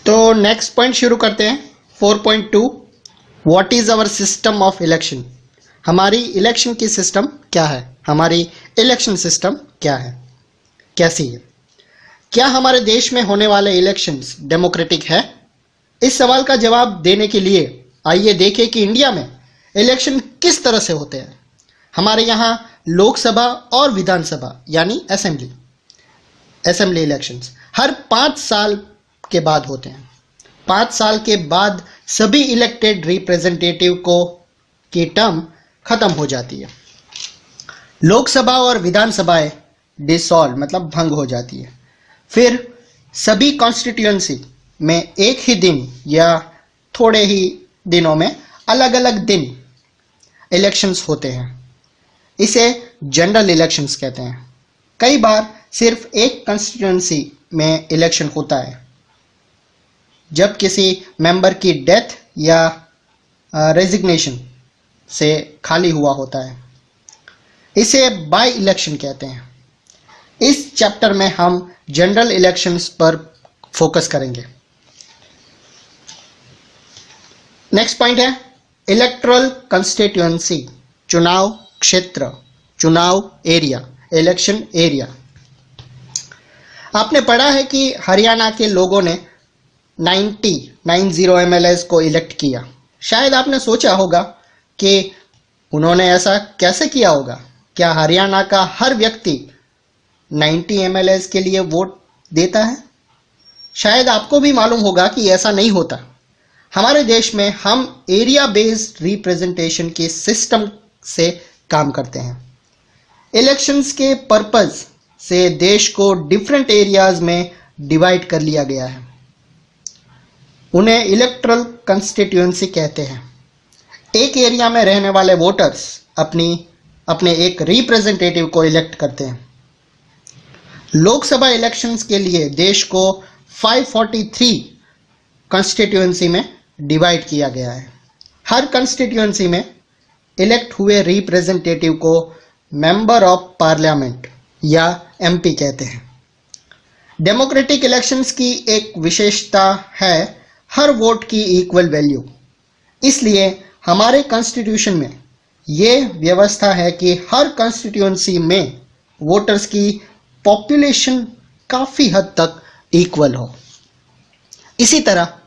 तो next point शुरू करते हैं 4.2 what is our system of election. हमारी इलेक्शन की सिस्टम क्या है, हमारी इलेक्शन सिस्टम क्या है, कैसी है, क्या हमारे देश में होने वाले इलेक्शंस डेमोक्रेटिक है। इस सवाल का जवाब देने के लिए आइए देखें कि इंडिया में इलेक्शन किस तरह से होते हैं। हमारे यहाँ लोकसभा और विधानसभा यानी असेंबली इलेक्शंस हर 5 साल के बाद होते हैं। 5 साल के बाद सभी इलेक्टेड रिप्रेजेंटेटिव को की टर्म खत्म हो जाती है। लोकसभा और विधानसभाएं डिसॉल्व मतलब भंग हो जाती है। फिर सभी कॉन्स्टिट्यूएंसी में एक ही दिन या थोड़े ही दिनों में अलग अलग दिन इलेक्शंस होते हैं। इसे जनरल इलेक्शंस कहते हैं। कई बार सिर्फ एक कॉन्स्टिट्यूएंसी में इलेक्शन होता है जब किसी मेंबर की डेथ या रेजिग्नेशन से खाली हुआ होता है। इसे बाय इलेक्शन कहते हैं। इस चैप्टर में हम जनरल इलेक्शंस पर फोकस करेंगे। नेक्स्ट पॉइंट है इलेक्टोरल कंस्टिट्यूएंसी, चुनाव क्षेत्र, चुनाव एरिया, इलेक्शन एरिया। आपने पढ़ा है कि हरियाणा के लोगों ने 90 एमएलएस को इलेक्ट किया। शायद आपने सोचा होगा कि उन्होंने ऐसा कैसे किया होगा। क्या हरियाणा का हर व्यक्ति 90 एमएलएस के लिए वोट देता है? शायद आपको भी मालूम होगा कि ऐसा नहीं होता। हमारे देश में हम एरिया बेस्ड रिप्रेजेंटेशन के सिस्टम से काम करते हैं। इलेक्शंस के पर्पस से देश को डिफरेंट एरियाज में डिवाइड कर लिया गया है। उन्हें इलेक्टोरल कंस्टिट्यूएंसी कहते हैं। एक एरिया में रहने वाले वोटर्स अपने एक रिप्रेजेंटेटिव को इलेक्ट करते हैं। लोकसभा इलेक्शंस के लिए देश को 543 कंस्टिट्यूएंसी में डिवाइड किया गया है। हर कंस्टिट्यूएंसी में इलेक्ट हुए रिप्रेजेंटेटिव को मेंबर ऑफ पार्लियामेंट या एमपी कहते हैं। डेमोक्रेटिक इलेक्शंस की एक विशेषता है हर वोट की इक्वल वैल्यू। इसलिए हमारे कॉन्स्टिट्यूशन में यह व्यवस्था है कि हर कॉन्स्टिट्यूएंसी में वोटर्स की पॉपुलेशन काफ़ी हद तक इक्वल हो। इसी तरह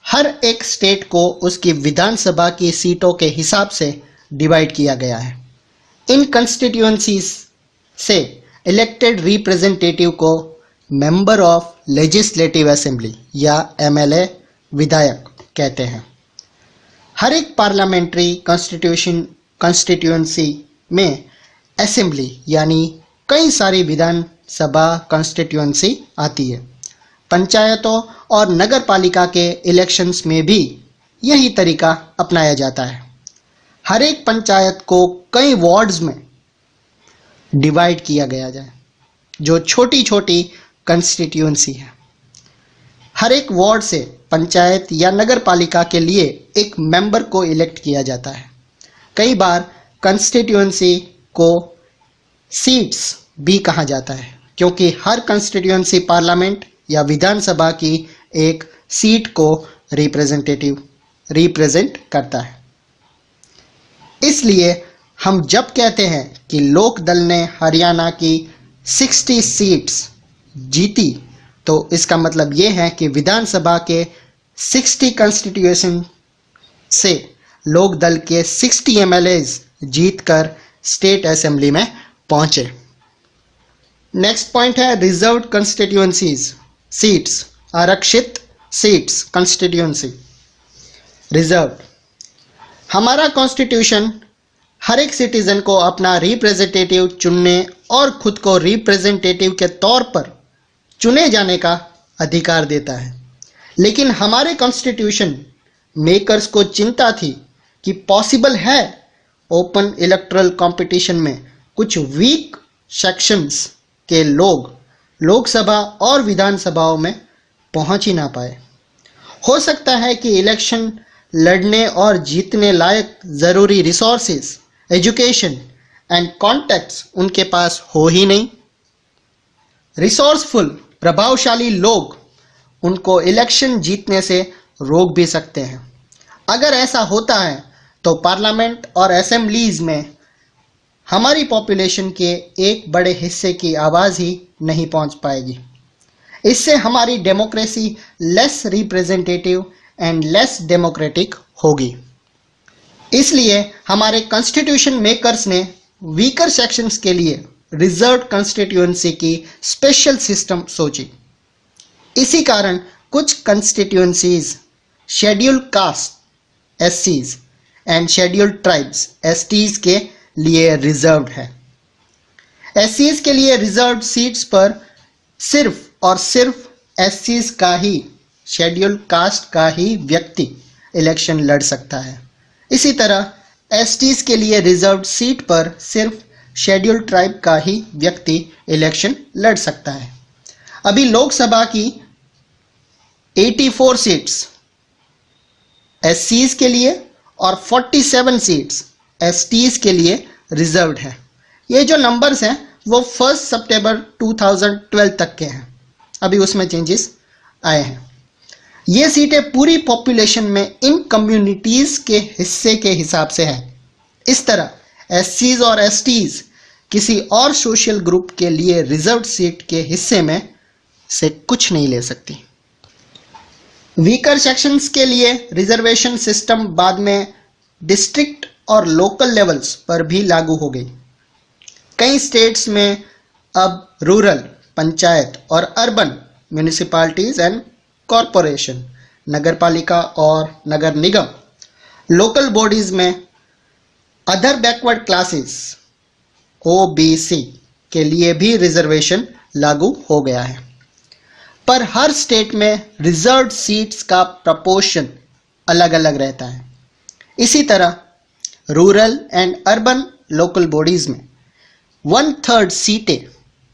हर एक स्टेट को उसकी विधानसभा की सीटों के हिसाब से डिवाइड किया गया है। इन कंस्टिट्यूएंसीज से इलेक्टेड रिप्रेजेंटेटिव को मेंबर ऑफ लेजिस्लेटिव असेंबली या एमएलए विधायक कहते हैं। हर एक पार्लियामेंट्री कॉन्स्टिट्यूएंसी में असेंबली यानी कई सारी विधानसभा कॉन्स्टिट्यूएंसी आती है। पंचायतों और नगर पालिका के इलेक्शंस में भी यही तरीका अपनाया जाता है। हर एक पंचायत को कई वार्ड्स में डिवाइड किया गया जाए जो छोटी छोटी कंस्टिट्यूएंसी है। हर एक वार्ड से पंचायत या नगर पालिका के लिए एक मेंबर को इलेक्ट किया जाता है। कई बार कंस्टिट्यूएंसी को सीट्स भी कहा जाता है क्योंकि हर कंस्टिट्यूएंसी पार्लियामेंट या विधानसभा की एक सीट को रिप्रेजेंट करता है। इसलिए हम जब कहते हैं कि लोक दल ने हरियाणा की 60 सीट्स जीती तो इसका मतलब यह है कि विधानसभा के 60 कॉन्स्टिट्यूएशन से लोक दल के 60 एमएलएज जीतकर स्टेट असेंबली में पहुंचे। नेक्स्ट पॉइंट है रिजर्व्ड कंस्टिट्यूएंसीज, सीट्स, आरक्षित सीट्स, कंस्टिट्यूएंसी रिजर्व्ड। हमारा कॉन्स्टिट्यूशन हर एक सिटीजन को अपना रिप्रेजेंटेटिव चुनने और खुद को रिप्रेजेंटेटिव के तौर पर चुने जाने का अधिकार देता है। लेकिन हमारे कॉन्स्टिट्यूशन मेकर्स को चिंता थी कि पॉसिबल है ओपन इलेक्टोरल कंपटीशन में कुछ वीक सेक्शंस के लोग लोकसभा और विधानसभाओं में पहुंच ही ना पाए। हो सकता है कि इलेक्शन लड़ने और जीतने लायक ज़रूरी रिसोर्सेज, एजुकेशन एंड कॉन्टैक्ट्स उनके पास हो ही नहीं। रिसोर्सफुल प्रभावशाली लोग उनको इलेक्शन जीतने से रोक भी सकते हैं। अगर ऐसा होता है तो पार्लियामेंट और असेंबलीज में हमारी पॉपुलेशन के एक बड़े हिस्से की आवाज़ ही नहीं पहुंच पाएगी। इससे हमारी democracy less representative and less democratic होगी। इसलिए हमारे कॉन्स्टिट्यूशन मेकर्स ने वीकर सेक्शंस के लिए रिजर्व कॉन्स्टिट्यूएंसी की स्पेशल सिस्टम सोची। इसी कारण कुछ कॉन्स्टिट्यूएंसीज शेड्यूल्ड कास्ट एससीज एंड शेड्यूल्ड ट्राइब्स एसटीज के लिए रिजर्व्ड है। एससीज के लिए रिजर्व्ड सीट्स पर सिर्फ और सिर्फ एससीज का ही, शेड्यूल्ड कास्ट का ही व्यक्ति इलेक्शन लड़ सकता है। इसी तरह एसटीज के लिए रिजर्व्ड सीट पर सिर्फ शेड्यूल्ड ट्राइब का ही व्यक्ति इलेक्शन लड़ सकता है। अभी लोकसभा की 84 सीट्स एससीज के लिए और 47 सीट्स एसटीज के लिए रिजर्व्ड है। ये जो नंबर्स हैं वो 1 सितंबर 2012 तक के हैं, अभी उसमें चेंजेस आए हैं। ये सीटें पूरी पॉपुलेशन में इन कम्युनिटीज के हिस्से के हिसाब से है। इस तरह एससीज और एसटीज किसी और सोशल ग्रुप के लिए रिजर्व्ड सीट के हिस्से में से कुछ नहीं ले सकती। वीकर सेक्शंस के लिए रिजर्वेशन सिस्टम बाद में डिस्ट्रिक्ट और लोकल लेवल्स पर भी लागू हो गई। कई स्टेट्स में अब रूरल पंचायत और अर्बन म्यूनिसिपैलिटीज एंड कॉरपोरेशन, नगरपालिका और नगर निगम, लोकल बॉडीज में अदर बैकवर्ड क्लासेस ओबीसी के लिए भी रिजर्वेशन लागू हो गया है। पर हर स्टेट में रिजर्व्ड सीट्स का प्रपोर्शन अलग अलग रहता है। इसी तरह rural and urban local bodies में 1/3 सीटें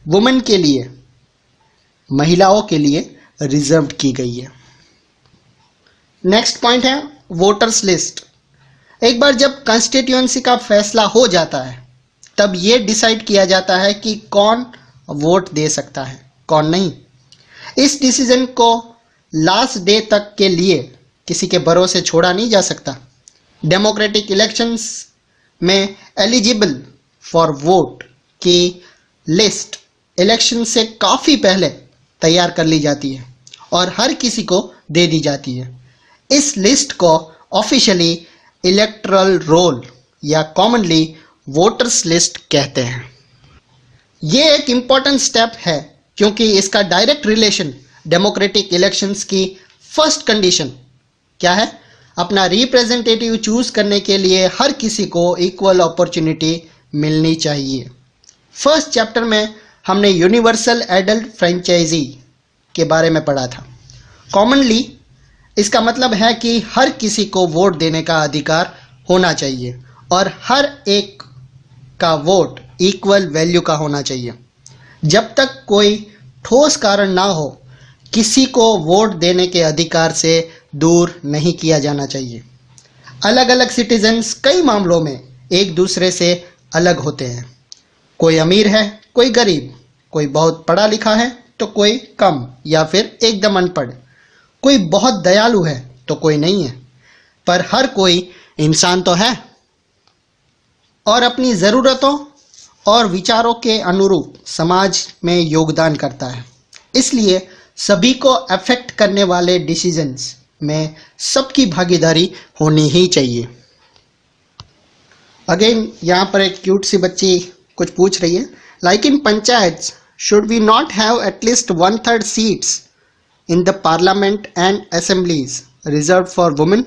वुमेन के लिए, महिलाओं के लिए रिजर्व की गई है। नेक्स्ट पॉइंट है वोटर्स लिस्ट। एक बार जब कॉन्स्टिट्यूएंसी का फैसला हो जाता है तब ये डिसाइड किया जाता है कि कौन वोट दे सकता है, कौन नहीं। इस डिसीजन को लास्ट डे तक के लिए किसी के भरोसे छोड़ा नहीं जा सकता। डेमोक्रेटिक इलेक्शंस में एलिजिबल फॉर वोट की लिस्ट इलेक्शन से काफ़ी पहले तैयार कर ली जाती है और हर किसी को दे दी जाती है। इस लिस्ट को ऑफिशियली इलेक्टरल रोल या कॉमनली वोटर्स लिस्ट कहते हैं। ये एक इम्पॉर्टेंट स्टेप है क्योंकि इसका डायरेक्ट रिलेशन डेमोक्रेटिक इलेक्शंस की फर्स्ट कंडीशन क्या है? अपना रिप्रेजेंटेटिव चूज करने के लिए हर किसी को इक्वल अपॉर्चुनिटी मिलनी चाहिए। फर्स्ट चैप्टर में हमने यूनिवर्सल एडल्ट फ्रेंचाइजी के बारे में पढ़ा था। कॉमनली इसका मतलब है कि हर किसी को वोट देने का अधिकार होना चाहिए और हर एक का वोट इक्वल वैल्यू का होना चाहिए। जब तक कोई ठोस कारण ना हो, किसी को वोट देने के अधिकार से दूर नहीं किया जाना चाहिए। अलग अलग सिटीजन्स कई मामलों में एक दूसरे से अलग होते हैं। कोई अमीर है, कोई गरीब, कोई बहुत पढ़ा लिखा है तो कोई कम या फिर एकदम अनपढ़, कोई बहुत दयालु है तो कोई नहीं है, पर हर कोई इंसान तो है और अपनी ज़रूरतों और विचारों के अनुरूप समाज में योगदान करता है। इसलिए सभी को अफेक्ट करने वाले डिसीजंस में सबकी भागीदारी होनी ही चाहिए। अगेन यहाँ पर एक क्यूट सी बच्ची कुछ पूछ रही है, like in panchayat should we not have at least 1/3 seats in the parliament and assemblies reserve for women?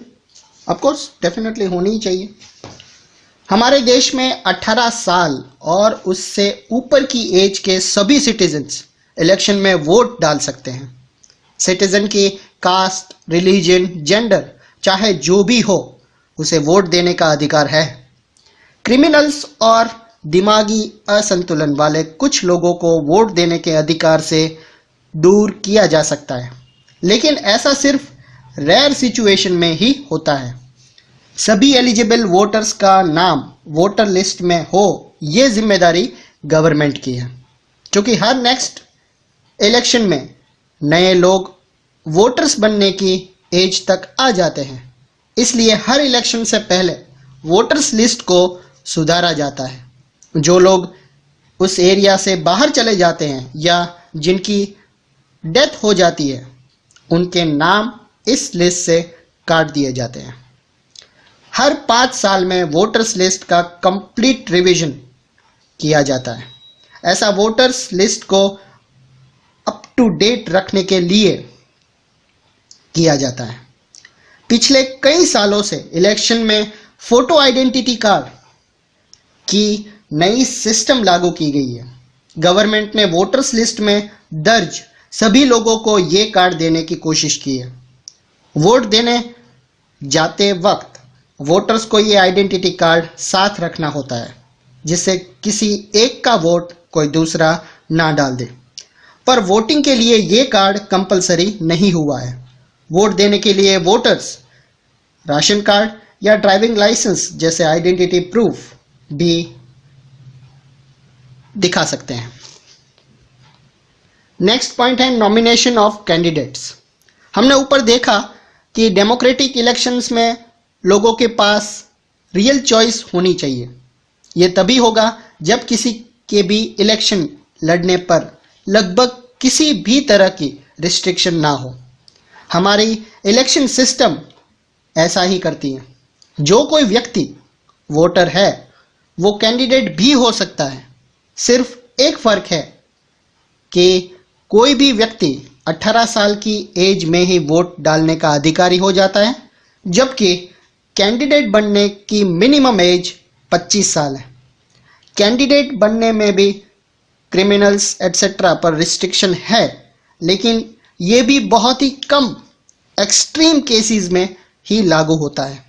Of course definitely होनी ही चाहिए। हमारे देश में 18 साल और उससे ऊपर की एज के सभी सिटीजन्स इलेक्शन में वोट डाल सकते हैं। सिटीजन की कास्ट, रिलीजन, जेंडर चाहे जो भी हो, उसे वोट देने का अधिकार है। क्रिमिनल्स और दिमागी असंतुलन वाले कुछ लोगों को वोट देने के अधिकार से दूर किया जा सकता है, लेकिन ऐसा सिर्फ रेयर सिचुएशन में ही होता है। सभी एलिजिबल वोटर्स का नाम वोटर लिस्ट में हो, ये जिम्मेदारी गवर्नमेंट की है, क्योंकि हर नेक्स्ट इलेक्शन में नए लोग वोटर्स बनने की एज तक आ जाते हैं। इसलिए हर इलेक्शन से पहले वोटर्स लिस्ट को सुधारा जाता है। जो लोग उस एरिया से बाहर चले जाते हैं या जिनकी डेथ हो जाती है, उनके नाम इस लिस्ट से काट दिए जाते हैं। हर 5 साल में वोटर्स लिस्ट का कंप्लीट रिवीजन किया जाता है। ऐसा वोटर्स लिस्ट को अप टू डेट रखने के लिए किया जाता है। पिछले कई सालों से इलेक्शन में फोटो आइडेंटिटी कार्ड की नई सिस्टम लागू की गई है। गवर्नमेंट ने वोटर्स लिस्ट में दर्ज सभी लोगों को ये कार्ड देने की कोशिश की है। वोट देने जाते वक्त वोटर्स को ये आइडेंटिटी कार्ड साथ रखना होता है, जिससे किसी एक का वोट कोई दूसरा ना डाल दे। पर वोटिंग के लिए ये कार्ड कंपलसरी नहीं हुआ है। वोट देने के लिए वोटर्स राशन कार्ड या ड्राइविंग लाइसेंस जैसे आइडेंटिटी प्रूफ भी दिखा सकते हैं। नेक्स्ट पॉइंट है नॉमिनेशन ऑफ कैंडिडेट्स। हमने ऊपर देखा कि डेमोक्रेटिक इलेक्शंस में लोगों के पास रियल चॉइस होनी चाहिए। यह तभी होगा जब किसी के भी इलेक्शन लड़ने पर लगभग किसी भी तरह की रिस्ट्रिक्शन ना हो। हमारी इलेक्शन सिस्टम ऐसा ही करती है। जो कोई व्यक्ति वोटर है वो कैंडिडेट भी हो सकता है। सिर्फ एक फर्क है कि कोई भी व्यक्ति 18 साल की एज में ही वोट डालने का अधिकारी हो जाता है, जबकि कैंडिडेट बनने की मिनिमम एज 25 साल है। कैंडिडेट बनने में भी क्रिमिनल्स एटसेट्रा पर रिस्ट्रिक्शन है, लेकिन ये भी बहुत ही कम एक्सट्रीम केसेस में ही लागू होता है।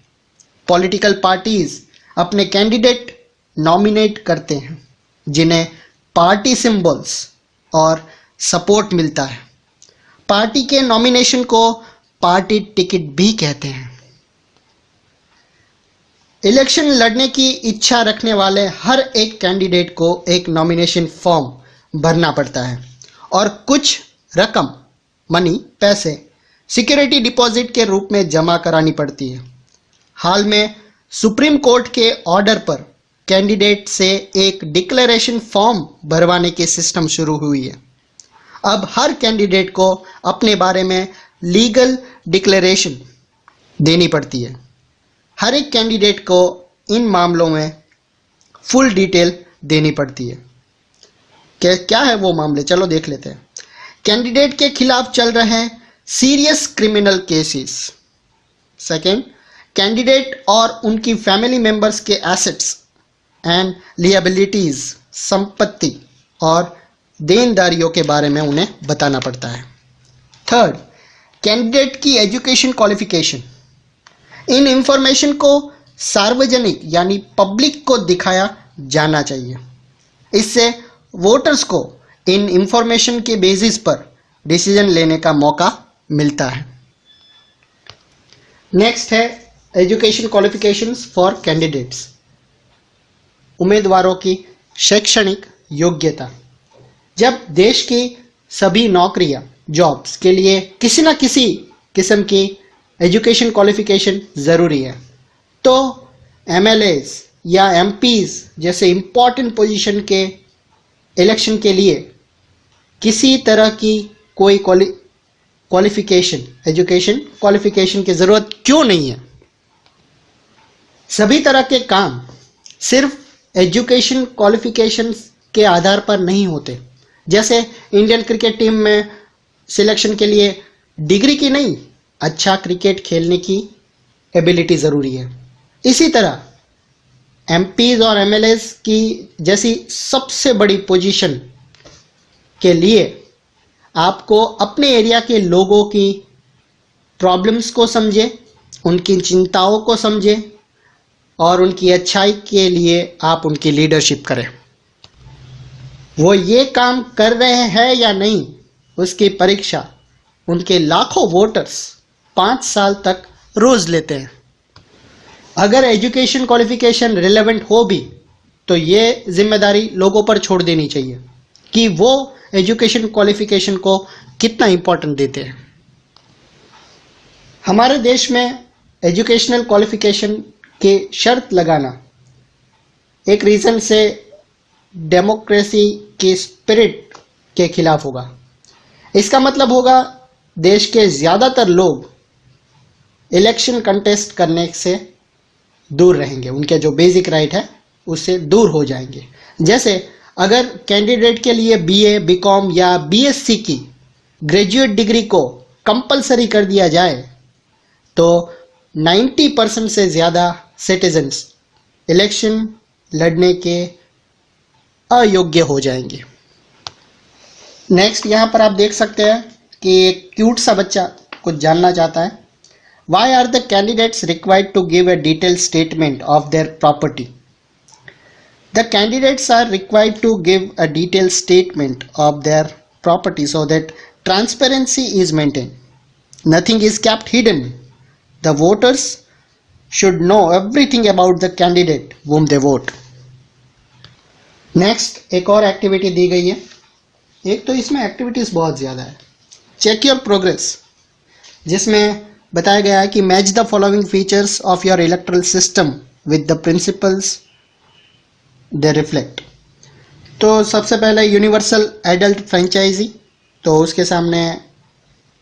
पॉलिटिकल पार्टीज अपने कैंडिडेट नॉमिनेट करते हैं, जिन्हें पार्टी सिंबल्स और सपोर्ट मिलता है। पार्टी के नॉमिनेशन को पार्टी टिकट भी कहते हैं। इलेक्शन लड़ने की इच्छा रखने वाले हर एक कैंडिडेट को एक नॉमिनेशन फॉर्म भरना पड़ता है और कुछ रकम पैसे सिक्योरिटी डिपॉजिट के रूप में जमा करानी पड़ती है। हाल में सुप्रीम कोर्ट के ऑर्डर पर कैंडिडेट से एक डिक्लेरेशन फॉर्म भरवाने की सिस्टम शुरू हुई है। अब हर कैंडिडेट को अपने बारे में लीगल डिक्लेरेशन देनी पड़ती है। हर एक कैंडिडेट को इन मामलों में फुल डिटेल देनी पड़ती है। क्या है वो मामले, चलो देख लेते हैं। कैंडिडेट के खिलाफ चल रहे serious criminal cases. Second, candidate और उनकी फैमिली मेंबर्स के एसेट्स एंड लिएबिलिटीज, संपत्ति और देनदारियों के बारे में उन्हें बताना पड़ता है। थर्ड, कैंडिडेट की एजुकेशन क्वालिफिकेशन। इन इंफॉर्मेशन को सार्वजनिक यानी पब्लिक को दिखाया जाना चाहिए। इससे वोटर्स को इन इंफॉर्मेशन के बेसिस पर डिसीजन लेने का मौका मिलता है। नेक्स्ट है एजुकेशन क्वालिफिकेशंस फॉर कैंडिडेट्स। उम्मीदवारों की शैक्षणिक योग्यता। जब देश की सभी नौकरियां जॉब्स के लिए किसी न किसी किस्म की एजुकेशन क्वालिफिकेशन ज़रूरी है, तो एमएलएस या एमपीज जैसे इंपॉर्टेंट पोजीशन के इलेक्शन के लिए किसी तरह की कोई क्वालिफिकेशन, एजुकेशन क्वालिफिकेशन की ज़रूरत क्यों नहीं है। सभी तरह के काम सिर्फ एजुकेशन क्वालिफिकेशन के आधार पर नहीं होते। जैसे इंडियन क्रिकेट टीम में सिलेक्शन के लिए डिग्री की नहीं, अच्छा क्रिकेट खेलने की एबिलिटी ज़रूरी है। इसी तरह एमपीज और एमएलएस की जैसी सबसे बड़ी पोजीशन के लिए आपको अपने एरिया के लोगों की प्रॉब्लम्स को समझे, उनकी चिंताओं को समझे और उनकी अच्छाई के लिए आप उनकी लीडरशिप करें। वो ये काम कर रहे हैं या नहीं, उसकी परीक्षा उनके लाखों वोटर्स 5 साल तक रोज लेते हैं। अगर एजुकेशन क्वालिफिकेशन रिलेवेंट हो भी तो ये जिम्मेदारी लोगों पर छोड़ देनी चाहिए कि वो एजुकेशन क्वालिफिकेशन को कितना इंपॉर्टेंट देते हैं। हमारे देश में एजुकेशनल क्वालिफिकेशन के शर्त लगाना एक रीजन से डेमोक्रेसी के स्पिरिट के खिलाफ होगा। इसका मतलब होगा देश के ज़्यादातर लोग इलेक्शन कंटेस्ट करने से दूर रहेंगे, उनके जो बेसिक राइट है उससे दूर हो जाएंगे। जैसे अगर कैंडिडेट के लिए बीए, बीकॉम या बीएससी की ग्रेजुएट डिग्री को कंपलसरी कर दिया जाए तो 90% से ज़्यादा सिटीजन्स इलेक्शन लड़ने के अयोग्य हो जाएंगे। नेक्स्ट यहाँ पर आप देख सकते हैं कि एक क्यूट सा बच्चा कुछ जानना चाहता है। Why are the candidates required to give a detail statement of their property? The candidates are required to give a detail statement of their property so that transparency is maintain, nothing is kept hidden. The voters should know everything about the candidate whom they vote. Next एक और activity दी गई है। एक तो इसमें activities बहुत ज़्यादा है। चेक योर प्रोग्रेस, जिसमें बताया गया है कि match the following features of your electoral system with the principles they reflect. तो सबसे पहले यूनिवर्सल एडल्ट फ्रेंचाइजी, तो उसके सामने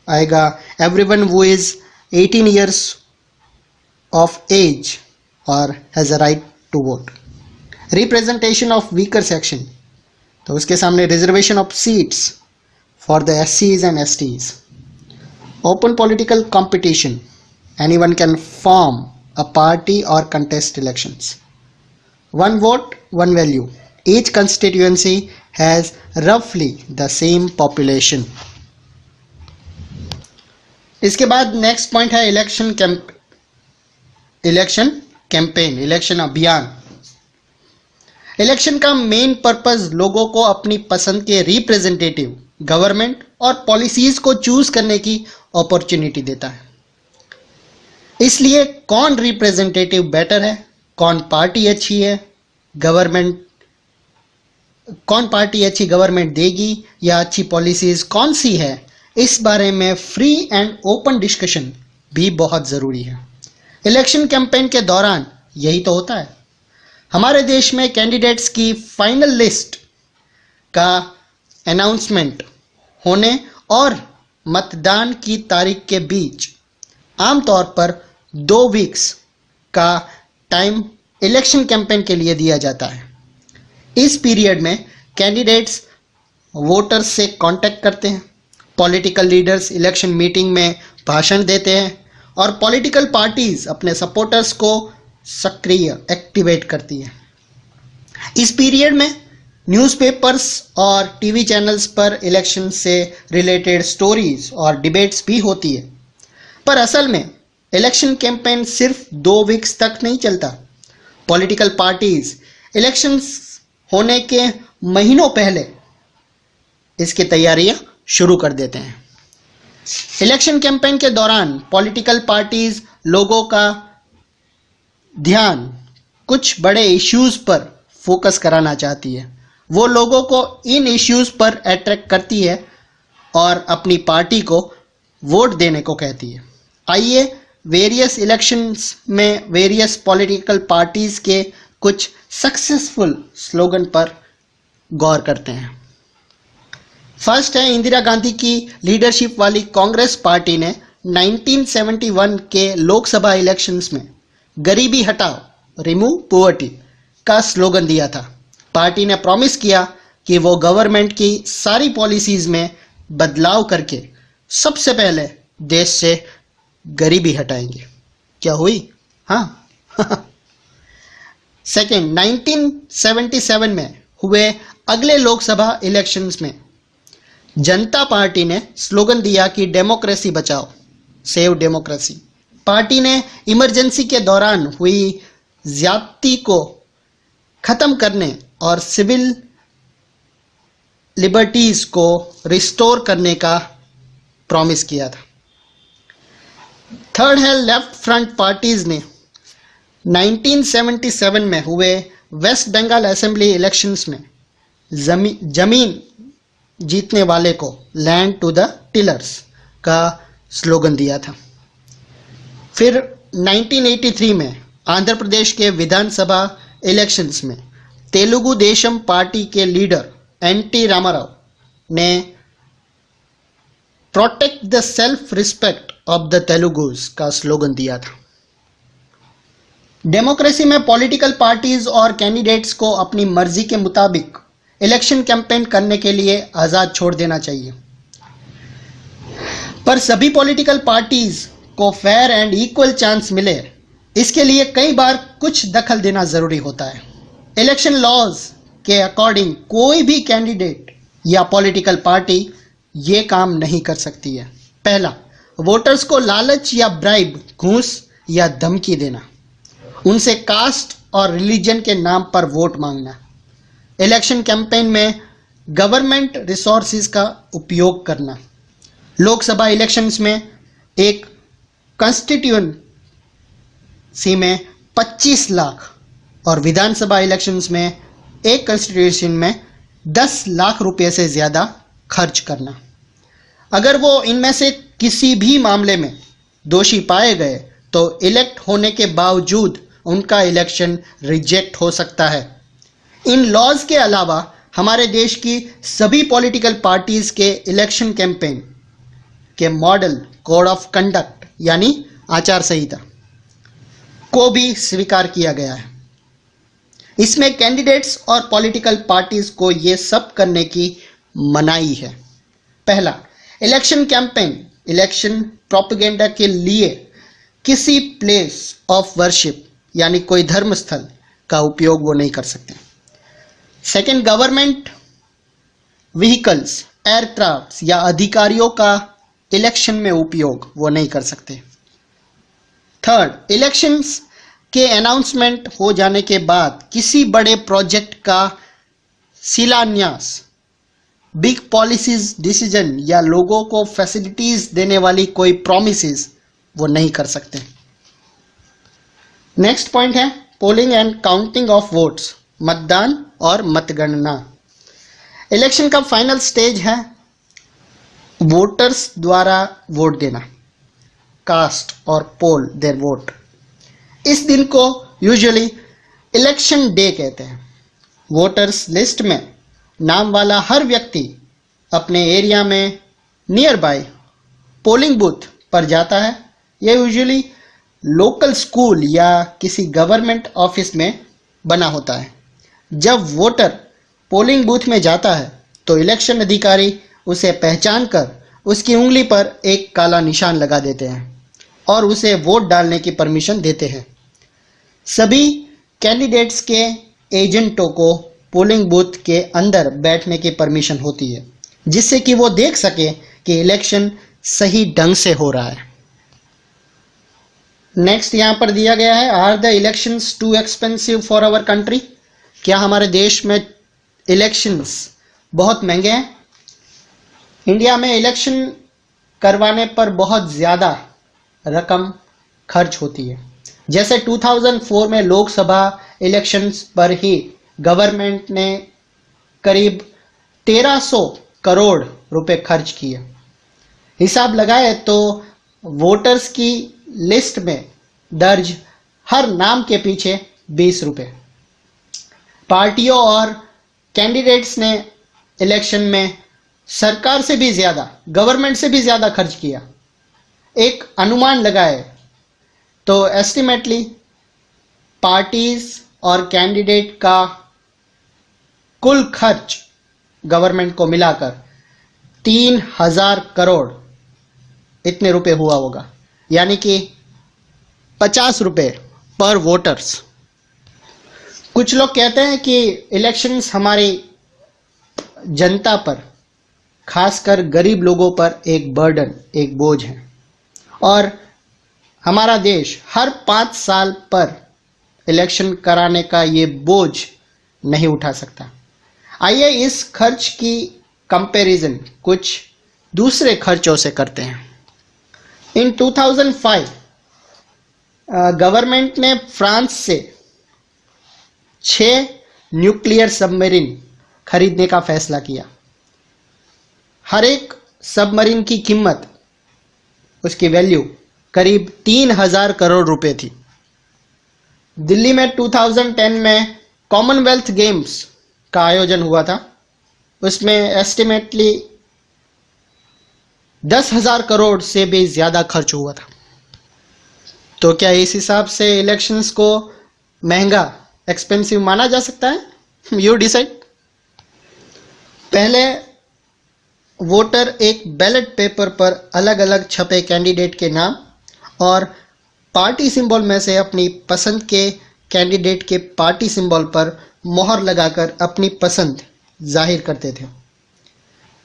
आएगा everyone who is 18 years of age or has a right to vote. Representation of weaker section, तो उसके सामने reservation of seats for the SCs and STs. Open political competition, anyone can form a party or contest elections. One vote, one value. Each constituency has roughly the same population. इसके बाद next point है election campaign, election अभियान। Election का main purpose लोगों को अपनी पसंद के रिप्रेजेंटेटिव, गवर्नमेंट और पॉलिसीज को चूज करने की अपॉर्चुनिटी देता है। इसलिए कौन रिप्रेजेंटेटिव बेटर है, कौन पार्टी अच्छी है, कौन पार्टी अच्छी गवर्नमेंट देगी या अच्छी पॉलिसीज कौन सी है, इस बारे में फ्री एंड ओपन डिस्कशन भी बहुत ज़रूरी है। इलेक्शन कैंपेन के दौरान यही तो होता है। हमारे देश में कैंडिडेट्स की फाइनल लिस्ट का अनाउंसमेंट होने और मतदान की तारीख के बीच आमतौर पर 2 वीक्स का टाइम इलेक्शन कैंपेन के लिए दिया जाता है। इस पीरियड में कैंडिडेट्स वोटर्स से कांटेक्ट करते हैं, पॉलिटिकल लीडर्स इलेक्शन मीटिंग में भाषण देते हैं और पॉलिटिकल पार्टीज अपने सपोर्टर्स को सक्रिय एक्टिवेट करती हैं। इस पीरियड में न्यूज़पेपर्स और टीवी चैनल्स पर इलेक्शन से रिलेटेड स्टोरीज और डिबेट्स भी होती है। पर असल में इलेक्शन कैंपेन सिर्फ 2 वीक्स तक नहीं चलता। पॉलिटिकल पार्टीज इलेक्शंस होने के महीनों पहले इसकी तैयारियां शुरू कर देते हैं। इलेक्शन कैंपेन के दौरान पॉलिटिकल पार्टीज लोगों का ध्यान कुछ बड़े इश्यूज पर फोकस कराना चाहती है। वो लोगों को इन इश्यूज पर अट्रैक्ट करती है और अपनी पार्टी को वोट देने को कहती है। आइए वेरियस इलेक्शंस में वेरियस पॉलिटिकल पार्टीज के कुछ सक्सेसफुल स्लोगन पर गौर करते हैं। फर्स्ट है इंदिरा गांधी की लीडरशिप वाली कांग्रेस पार्टी ने 1971 के लोकसभा इलेक्शंस में गरीबी हटाओ, रिमूव पॉवर्टी का स्लोगन दिया था। पार्टी ने प्रॉमिस किया कि वो गवर्नमेंट की सारी पॉलिसीज में बदलाव करके सबसे पहले देश से गरीबी हटाएंगे। क्या हुई? हाँ। सेकेंड, 1977 में हुए अगले लोकसभा इलेक्शंस में जनता पार्टी ने स्लोगन दिया कि डेमोक्रेसी बचाओ, सेव डेमोक्रेसी। पार्टी ने इमरजेंसी के दौरान हुई ज्यादती को खत्म करने और सिविल लिबर्टीज को रिस्टोर करने का प्रॉमिस किया था। थर्ड है लेफ्ट फ्रंट पार्टीज ने 1977 में हुए वेस्ट बंगाल असेंबली इलेक्शंस में जमीन जीतने वाले को लैंड टू द टिलर्स का स्लोगन दिया था। फिर 1983 में आंध्र प्रदेश के विधानसभा इलेक्शंस में तेलुगु देशम पार्टी के लीडर एन.टी. रामाराव ने protect the self respect of the Telugus का स्लोगन दिया था। डेमोक्रेसी में पॉलिटिकल पार्टीज और कैंडिडेट्स को अपनी मर्जी के मुताबिक इलेक्शन कैंपेन करने के लिए आज़ाद छोड़ देना चाहिए, पर सभी पॉलिटिकल पार्टीज को फेयर एंड इक्वल चांस मिले, इसके लिए कई बार कुछ दखल देना जरूरी होता है। इलेक्शन लॉज के अकॉर्डिंग कोई भी कैंडिडेट या पॉलिटिकल पार्टी ये काम नहीं कर सकती है। पहला, वोटर्स को लालच या ब्राइब, घूस या धमकी देना, उनसे कास्ट और रिलीजन के नाम पर वोट मांगना, इलेक्शन कैंपेन में गवर्नमेंट रिसोर्सेज का उपयोग करना, लोकसभा इलेक्शंस में एक कंस्टिट्यूएंसी में 25 लाख और विधानसभा इलेक्शंस में एक कंस्टिट्यूशन में 10 लाख रुपए से ज़्यादा खर्च करना। अगर वो इनमें से किसी भी मामले में दोषी पाए गए तो इलेक्ट होने के बावजूद उनका इलेक्शन रिजेक्ट हो सकता है। इन लॉज के अलावा हमारे देश की सभी पॉलिटिकल पार्टीज के इलेक्शन कैंपेन के मॉडल कोड ऑफ कंडक्ट यानी आचार संहिता को भी स्वीकार किया गया है। इसमें कैंडिडेट्स और पॉलिटिकल पार्टीज को ये सब करने की मनाही है। पहला, इलेक्शन कैंपेन इलेक्शन प्रोपेगेंडा के लिए किसी प्लेस ऑफ वर्शिप यानी कोई धर्म स्थल का उपयोग वो नहीं कर सकते। सेकंड, गवर्नमेंट व्हीकल्स, एयरक्राफ्ट्स या अधिकारियों का इलेक्शन में उपयोग वो नहीं कर सकते। थर्ड, इलेक्शंस के अनाउंसमेंट हो जाने के बाद किसी बड़े प्रोजेक्ट का शिलान्यास, बिग पॉलिसीज डिसीजन या लोगों को फैसिलिटीज देने वाली कोई प्रॉमिसेस वो नहीं कर सकते। नेक्स्ट पॉइंट है polling and counting of votes, मतदान और मतगणना। इलेक्शन का फाइनल स्टेज है वोटर्स द्वारा वोट देना, कास्ट और पोल देयर वोट। इस दिन को यूजुअली इलेक्शन डे कहते हैं। वोटर्स लिस्ट में नाम वाला हर व्यक्ति अपने एरिया में नियर बाय पोलिंग बूथ पर जाता है। यह यूजुअली लोकल स्कूल या किसी गवर्नमेंट ऑफिस में बना होता है। जब वोटर पोलिंग बूथ में जाता है तो इलेक्शन अधिकारी उसे पहचान कर उसकी उंगली पर एक काला निशान लगा देते हैं और उसे वोट डालने की परमिशन देते हैं। सभी कैंडिडेट्स के एजेंटों को पोलिंग बूथ के अंदर बैठने की परमिशन होती है, जिससे कि वो देख सके कि इलेक्शन सही ढंग से हो रहा है। नेक्स्ट यहाँ पर दिया गया है, are the elections too expensive for our country? क्या हमारे देश में इलेक्शंस बहुत महंगे हैं? इंडिया में इलेक्शन करवाने पर बहुत ज़्यादा रकम खर्च होती है। जैसे 2004 में लोकसभा इलेक्शंस पर ही गवर्नमेंट ने करीब 1300 करोड़ रुपए खर्च किए। हिसाब लगाए तो वोटर्स की लिस्ट में दर्ज हर नाम के पीछे 20 रुपए। पार्टियों और कैंडिडेट्स ने इलेक्शन में सरकार से भी ज़्यादा, गवर्नमेंट से भी ज़्यादा खर्च किया। एक अनुमान लगाए तो एस्टिमेटली पार्टीज और कैंडिडेट का कुल खर्च गवर्नमेंट को मिलाकर 3000 करोड़ इतने रुपए हुआ होगा, यानी कि 50 रुपए पर वोटर्स। कुछ लोग कहते हैं कि इलेक्शंस हमारी जनता पर, खासकर गरीब लोगों पर एक बर्डन, एक बोझ है और हमारा देश हर 5 साल पर इलेक्शन कराने का ये बोझ नहीं उठा सकता। आइए इस खर्च की कंपैरिजन कुछ दूसरे खर्चों से करते हैं। इन 2005 गवर्नमेंट ने फ्रांस से 6 न्यूक्लियर सबमरीन खरीदने का फैसला किया। हर एक सबमरीन की कीमत, उसकी वैल्यू करीब 3000 करोड़ रुपए थी। दिल्ली में 2010 में कॉमनवेल्थ गेम्स का आयोजन हुआ था, उसमें एस्टिमेटली 10,000 करोड़ से भी ज्यादा खर्च हुआ था। तो क्या इस हिसाब से इलेक्शंस को महंगा, एक्सपेंसिव माना जा सकता है? You decide. पहले वोटर एक बैलेट पेपर पर अलग अलग छपे कैंडिडेट के नाम और पार्टी सिंबल में से अपनी पसंद के कैंडिडेट के पार्टी सिंबल पर मोहर लगाकर अपनी पसंद जाहिर करते थे।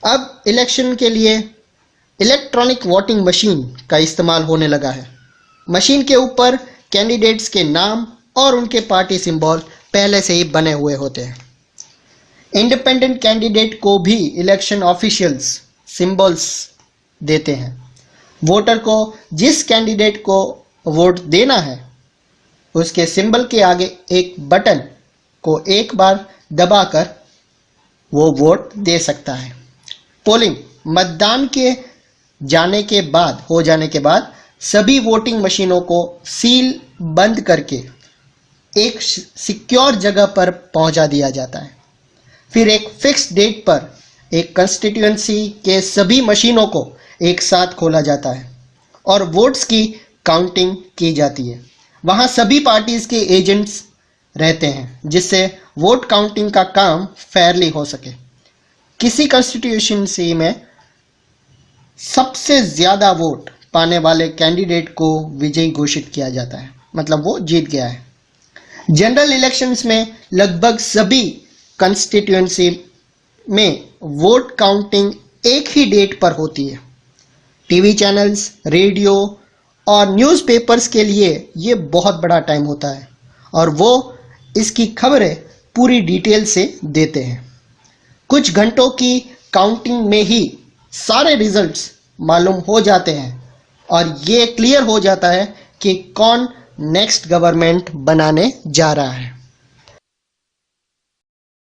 अब इलेक्शन के लिए इलेक्ट्रॉनिक वोटिंग मशीन का इस्तेमाल होने लगा है। मशीन के ऊपर कैंडिडेट्स के नाम और उनके पार्टी सिंबल पहले से ही बने हुए होते हैं। इंडिपेंडेंट कैंडिडेट को भी इलेक्शन ऑफिशियल्स सिंबल्स देते हैं। वोटर को जिस कैंडिडेट को वोट देना है उसके सिंबल के आगे एक बटन को एक बार दबाकर वो वोट दे सकता है। पोलिंग मतदान के हो जाने के बाद सभी वोटिंग मशीनों को सील बंद करके एक सिक्योर जगह पर पहुंचा दिया जाता है। फिर एक फिक्स डेट पर एक कंस्टिट्यूएंसी के सभी मशीनों को एक साथ खोला जाता है और वोट्स की काउंटिंग की जाती है। वहां सभी पार्टीज के एजेंट्स रहते हैं जिससे वोट काउंटिंग का काम फेयरली हो सके। किसी कंस्टिट्यूएंसी में सबसे ज्यादा वोट पाने वाले कैंडिडेट को विजयी घोषित किया जाता है, मतलब वो जीत गया है। जनरल इलेक्शंस में लगभग सभी कंस्टिट्यूएंसी में वोट काउंटिंग एक ही डेट पर होती है। टीवी चैनल्स, रेडियो और न्यूज़पेपर्स के लिए ये बहुत बड़ा टाइम होता है और वो इसकी खबरें पूरी डिटेल से देते हैं। कुछ घंटों की काउंटिंग में ही सारे रिजल्ट्स मालूम हो जाते हैं और ये क्लियर हो जाता है कि कौन नेक्स्ट गवर्नमेंट बनाने जा रहा है।